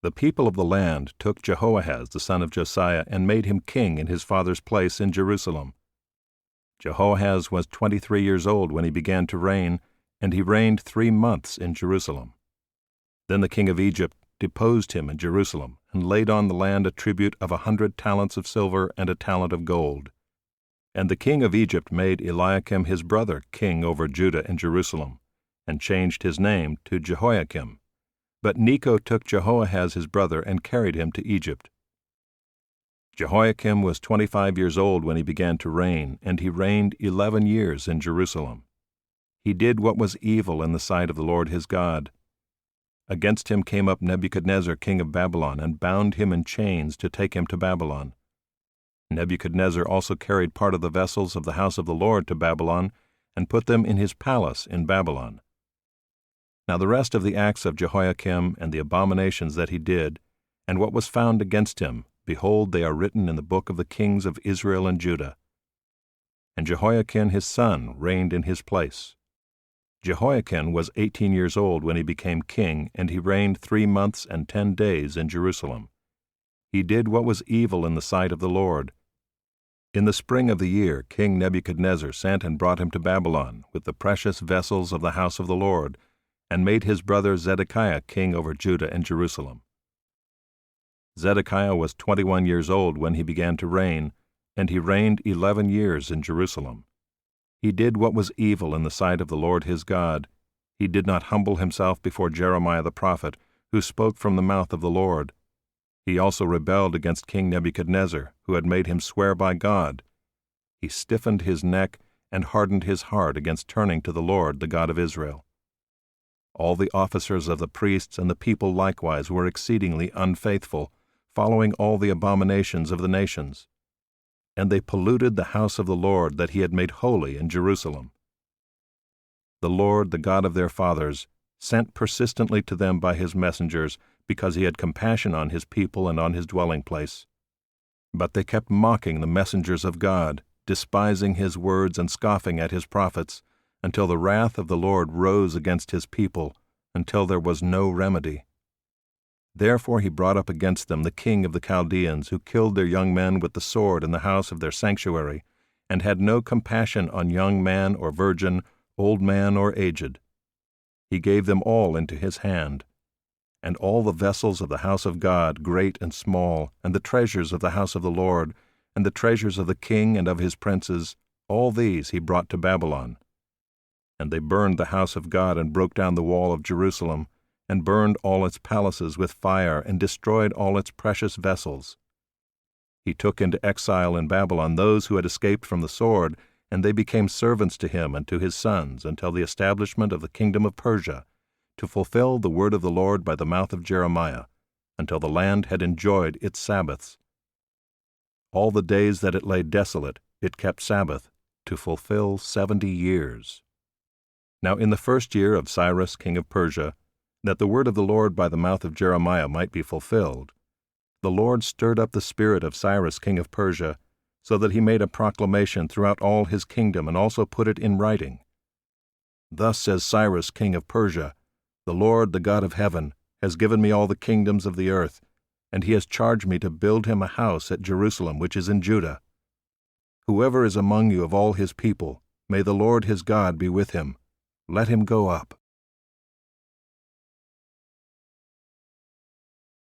The people of the land took Jehoahaz the son of Josiah and made him king in his father's place in Jerusalem. Jehoahaz was 23 years old when he began to reign, and he reigned 3 months in Jerusalem. Then the king of Egypt deposed him in Jerusalem, and laid on the land a tribute of 100 talents of silver and a talent of gold. And the king of Egypt made Eliakim his brother king over Judah and Jerusalem, and changed his name to Jehoiakim. But Necho took Jehoahaz his brother and carried him to Egypt. Jehoiakim was 25 years old when he began to reign, and he reigned 11 years in Jerusalem. He did what was evil in the sight of the Lord his God. Against him came up Nebuchadnezzar king of Babylon, and bound him in chains to take him to Babylon. Nebuchadnezzar also carried part of the vessels of the house of the Lord to Babylon, and put them in his palace in Babylon. Now the rest of the acts of Jehoiakim, and the abominations that he did, and what was found against him, behold, they are written in the book of the kings of Israel and Judah. And Jehoiakim his son reigned in his place. Jehoiakim was 18 years old when he became king, and he reigned 3 months and 10 days in Jerusalem. He did what was evil in the sight of the Lord. In the spring of the year King Nebuchadnezzar sent and brought him to Babylon with the precious vessels of the house of the Lord, and made his brother Zedekiah king over Judah and Jerusalem. Zedekiah was 21 years old when he began to reign, and he reigned 11 years in Jerusalem. He did what was evil in the sight of the Lord his God. He did not humble himself before Jeremiah the prophet, who spoke from the mouth of the Lord. He also rebelled against King Nebuchadnezzar, who had made him swear by God. He stiffened his neck and hardened his heart against turning to the Lord, the God of Israel. All the officers of the priests and the people likewise were exceedingly unfaithful, following all the abominations of the nations. And they polluted the house of the Lord that he had made holy in Jerusalem. The Lord, the God of their fathers, sent persistently to them by his messengers, because he had compassion on his people and on his dwelling place. But they kept mocking the messengers of God, despising his words and scoffing at his prophets, until the wrath of the Lord rose against his people, until there was no remedy. Therefore he brought up against them the king of the Chaldeans, who killed their young men with the sword in the house of their sanctuary, and had no compassion on young man or virgin, old man or aged. He gave them all into his hand. And all the vessels of the house of God, great and small, and the treasures of the house of the Lord, and the treasures of the king and of his princes, all these he brought to Babylon. And they burned the house of God, and broke down the wall of Jerusalem, and burned all its palaces with fire, and destroyed all its precious vessels. He took into exile in Babylon those who had escaped from the sword, and they became servants to him and to his sons until the establishment of the kingdom of Persia, to fulfill the word of the Lord by the mouth of Jeremiah, until the land had enjoyed its Sabbaths. All the days that it lay desolate, it kept Sabbath, to fulfill 70 years. Now in the first year of Cyrus king of Persia, that the word of the Lord by the mouth of Jeremiah might be fulfilled, the Lord stirred up the spirit of Cyrus king of Persia, so that he made a proclamation throughout all his kingdom, and also put it in writing. Thus says Cyrus king of Persia, The Lord, the God of heaven, has given me all the kingdoms of the earth, and he has charged me to build him a house at Jerusalem, which is in Judah. Whoever is among you of all his people, may the Lord his God be with him. Let him go up.